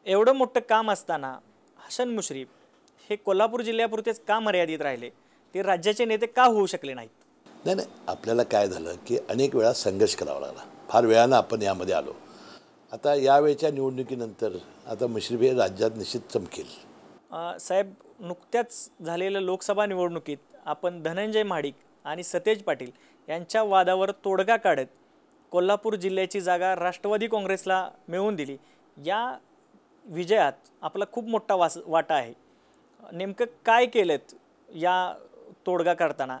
एवढं मोठं काम असताना हसन मुश्रीफ हे कोल्हापूर जिल्ह्यापुरतेच का मर्यादित राहिले, ते राज्याचे नेते का होऊ शकले नाहीत? नाही नाही, आपल्याला काय झालं की अनेक वेळा संघर्ष करावा लागला. फार वेळानं आपण यामध्ये आलो. आता यावेळच्या निवडणुकीनंतर आता मुश्रीफ हे राज्यात निश्चित चमकेल. साहेब, नुकत्याच झालेल्या लोकसभा निवडणुकीत आपण धनंजय महाडिक आणि सतेज पाटील यांच्या वादावर तोडगा काढत कोल्हापूर जिल्ह्याची जागा राष्ट्रवादी काँग्रेसला मिळवून दिली. या विजयात आपला खूप मोठा वाटा आहे. नेमकं काय केलं या तोडगा काढताना?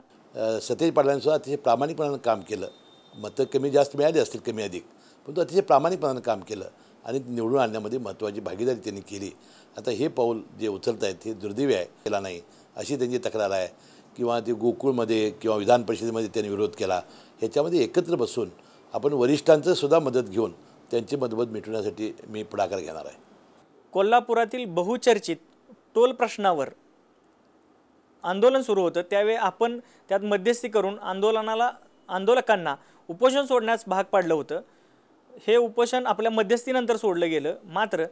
सतेज पाटलांसुद्धा अतिशय प्रामाणिकपणानं काम केलं. मतं कमी जास्त मिळाली असतील, कमी अधिक, परंतु अतिशय प्रामाणिकपणानं काम केलं आणि निवडून आणण्यामध्ये महत्त्वाची भागीदारी त्यांनी केली. आता हे पाऊल जे उचलत आहेत हे दुर्दैवी आहे, केला नाही अशी त्यांची तक्रार आहे. किंवा ते गोकुळमध्ये किंवा विधान परिषदेमध्ये त्यांनी विरोध केला. ह्याच्यामध्ये एकत्र बसून आपण वरिष्ठांचं सुद्धा मदत घेऊन त्यांची मतभेद मिटवण्यासाठी मी पुढाकार घेणार आहे. कोल्हापुरातील बहुचर्चित टोल प्रश्नावर आंदोलन सुरू होतं, त्यावेळी आपण त्यात मध्यस्थी करून आंदोलकांना उपोषण सोडण्यास भाग पाडलं होतं. हे उपोषण आपल्या मध्यस्थीनंतर सोडलं गेलं. मात्र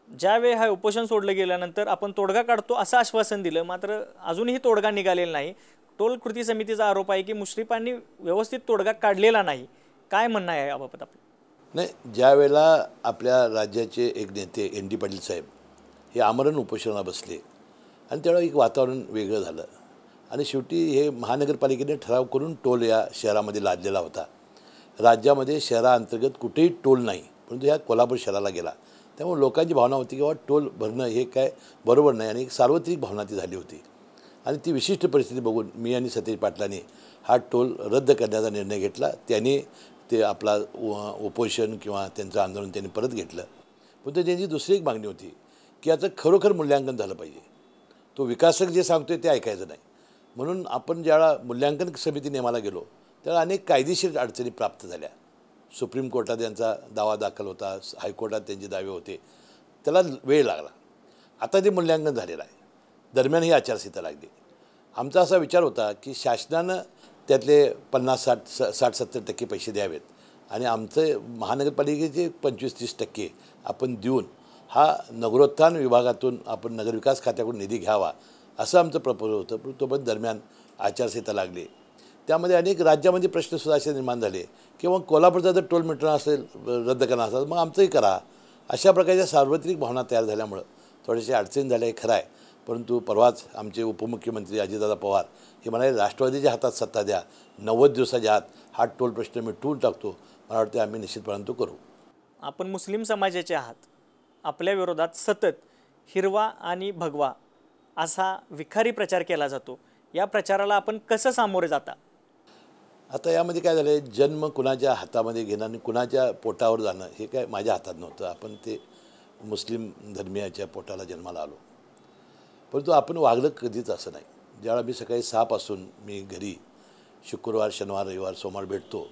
ज्यावेळी हा उपोषण सोडलं गेल्यानंतर आपण तोडगा काढतो असं आश्वासन दिलं, मात्र अजूनही तोडगा निघालेला नाही. टोल कृती समितीचा आरोप आहे की मुश्रीफांनी व्यवस्थित तोडगा काढलेला नाही. काय म्हणणं आहे याबाबत आपलं? नाही, ज्या वेळेला आपल्या राज्याचे एक नेते ND पाटील साहेब हे आमरण उपोषणाला बसले आणि त्यावेळेला एक वातावरण वेगळं झालं आणि शेवटी हे महानगरपालिकेने ठराव करून टोल या शहरामध्ये लादलेला होता. राज्यामध्ये शहराअंतर्गत कुठेही टोल नाही, परंतु ह्या कोल्हापूर शहराला गेला. त्यामुळे लोकांची भावना होती की बाबा टोल भरणं हे काय बरोबर नाही आणि एक सार्वत्रिक भावना ती झाली होती. आणि ती विशिष्ट परिस्थिती बघून मी आणि सतेज पाटलांनी हा टोल रद्द करण्याचा निर्णय घेतला. त्यांनी ते आपला उपोषण किंवा त्यांचं आंदोलन त्यांनी परत घेतलं. पण त्यांची दुसरी एक मागणी होती की याचं खरोखर मूल्यांकन झालं पाहिजे. तो विकासक जे सांगतोय ते ऐकायचं नाही. म्हणून आपण ज्यावेळा मूल्यांकन समिती नेमाला गेलो त्यावेळेला अनेक कायदेशीर अडचणी प्राप्त झाल्या. सुप्रीम कोर्टात यांचा दावा दाखल होता, हायकोर्टात त्यांचे दावे होते, त्याला वेळ लागला. आता ते मूल्यांकन झालेलं आहे. दरम्यान ही आचारसंहिता लागली. आमचा असा विचार होता की शासनानं त्यातले 50-60-70% पैसे द्यावेत आणि आमचे महानगरपालिकेचे 25-30% आपण देऊन हा नगरोत्थान विभागातून आपण नगरविकास खात्याकडून निधी घ्यावा असं आमचं प्रपोजल होतं. पण तोपर्यंत दरम्यान आचारसंहिता लागली. त्यामध्ये अनेक राज्यामध्ये प्रश्नसुद्धा असे निर्माण झाले किंवा कोल्हापूरचा जर टोल मिटणं असेल, रद्द करणं असेल, मग आमचंही करा. अशा प्रकारच्या सार्वत्रिक भावना तयार झाल्यामुळं थोडेसे अडचणी झाल्या हे खरं आहे. परंतु परवाच आमचे उपमुख्यमंत्री अजितदादा पवार हे म्हणाले राष्ट्रवादीच्या हातात सत्ता द्या, 90 दिवसाच्या आत हा टोल प्रश्न मिटवून टाकतो. मला वाटते आम्ही निश्चितपणे तो करू. आपण मुस्लिम समाजाचे आहात. आपल्या विरोधात सतत हिरवा आणि भगवा असा विखारी प्रचार केला जातो. या प्रचाराला आपण कसं सामोरे जाता? आता यामध्ये काय झालं आहे, जन्म कुणाच्या हातामध्ये घेणं आणि कुणाच्या पोटावर जाणं हे काय माझ्या हातात नव्हतं. आपण ते मुस्लिम धर्मियाच्या पोटाला जन्माला आलो. परंतु आपण वागलं कधीच असं नाही. ज्यावेळा मी सकाळी 6 पासून मी घरी शुक्रवार, शनिवार, रविवार, सोमवार भेटतो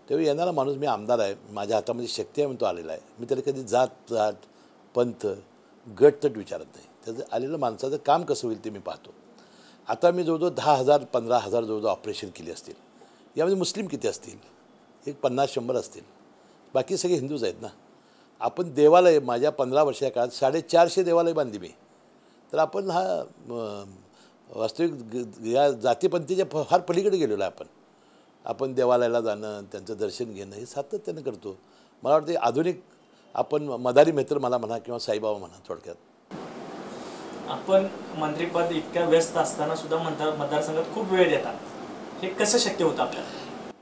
तेव्हा येणारा माणूस मी आमदार आहे, माझ्या हातामध्ये शक्ती आहे म्हणून तो आलेला आहे. मी त्याला कधी जात पंथ गटतट विचारत नाही. त्याचं आलेलं माणसाचं काम कसं होईल ते मी पाहतो. आता मी जवळजवळ 10,000-15,000 जवळजवळ ऑपरेशन केली असतील. यामध्ये मुस्लिम किती असतील? एक 50-100 असतील. बाकी सगळे हिंदूच आहेत ना. आपण देवालय माझ्या 15 वर्षाच्या काळात 450 देवालय बांधली मी. तर आपण हा वास्तविक या जातीपंथीच्या फार पलीकडे गेलेलो आहे. आपण देवालयाला जाणं, त्यांचं दर्शन घेणं हे सातत्यानं करतो. मला वाटतं आधुनिक आपण मदारी मित्र मला म्हणा किंवा साईबाबा म्हणा. थोडक्यात आपण मंत्रिपद इतक्या व्यस्त असताना सुद्धा मतदारसंघात खूप वेळ देतात. हे कसं शक्य होतं आपल्याला?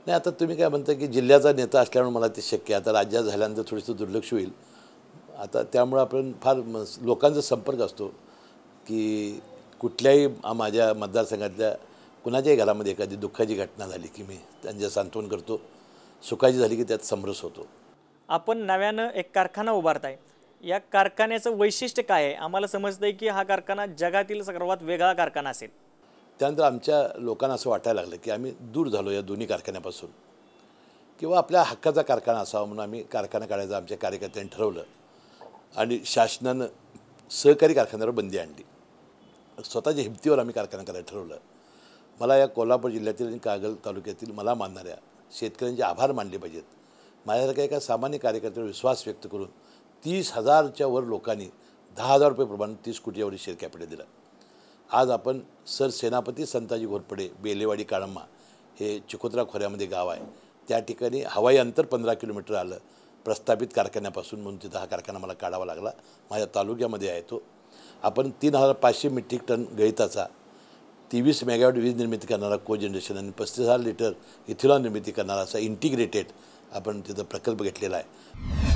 नाही, आता तुम्ही काय म्हणता की जिल्ह्याचा नेता असल्यामुळे मला ते शक्य आहे. आता राज्यात झाल्यानंतर थोडंसं दुर्लक्ष होईल. आता त्यामुळं आपण फार लोकांचा संपर्क असतो की कुठल्याही माझ्या मतदारसंघातल्या कुणाच्याही घरामध्ये एखादी दुःखाची घटना झाली की मी त्यांच्या सांत्वन करतो. सुखाची झाली की त्यात समरस होतो. आपण नव्यानं एक कारखाना उभारताय. या कारखान्याचं वैशिष्ट्य काय आहे? आम्हाला समजतंय की हा कारखाना जगातील सर्वात वेगळा कारखाना असेल. त्यानंतर आमच्या लोकांना असं वाटायला लागलं की आम्ही दूर झालो या दोन्ही कारखान्यापासून किंवा आपल्या हक्काचा कारखाना असावा म्हणून आम्ही कारखाना काढायचं आमच्या कार्यकर्त्यांनी ठरवलं आणि शासनानं सहकारी कारखान्यावर बंदी आणली. स्वतःच्या हिमतीवर आम्ही कारखाना करायला ठरवलं. मला या कोल्हापूर जिल्ह्यातील आणि कागल तालुक्यातील मला मानणाऱ्या शेतकऱ्यांचे आभार मानले पाहिजेत. माझ्यासारख्या एका सामान्य कार्यकर्त्यावर विश्वास व्यक्त करून 30,000च्या वर लोकांनी 10,000 रुपये प्रमाणे 30 कोटीवर शेअर कॅपिटल दिलं. आज आपण सर सेनापती संताजी घोरपडे बेलेवाडी काळंबा हे चिकोत्रा खोऱ्यामध्ये गाव आहे, त्या ठिकाणी हवाई अंतर 15 किलोमीटर आलं प्रस्थापित कारखान्यापासून, म्हणून तिथं हा कारखाना मला काढावा लागला. माझ्या तालुक्यामध्ये आहे तो. आपण 3,500 मेट्रिक टन गळीताचा 23 मेगावॅट वीज निर्मिती करणारा को जनरेशन आणि 35,000 लिटर इथेनॉल निर्मिती करणारा असा इंटिग्रेटेड आपण तिथं प्रकल्प घेतलेला आहे.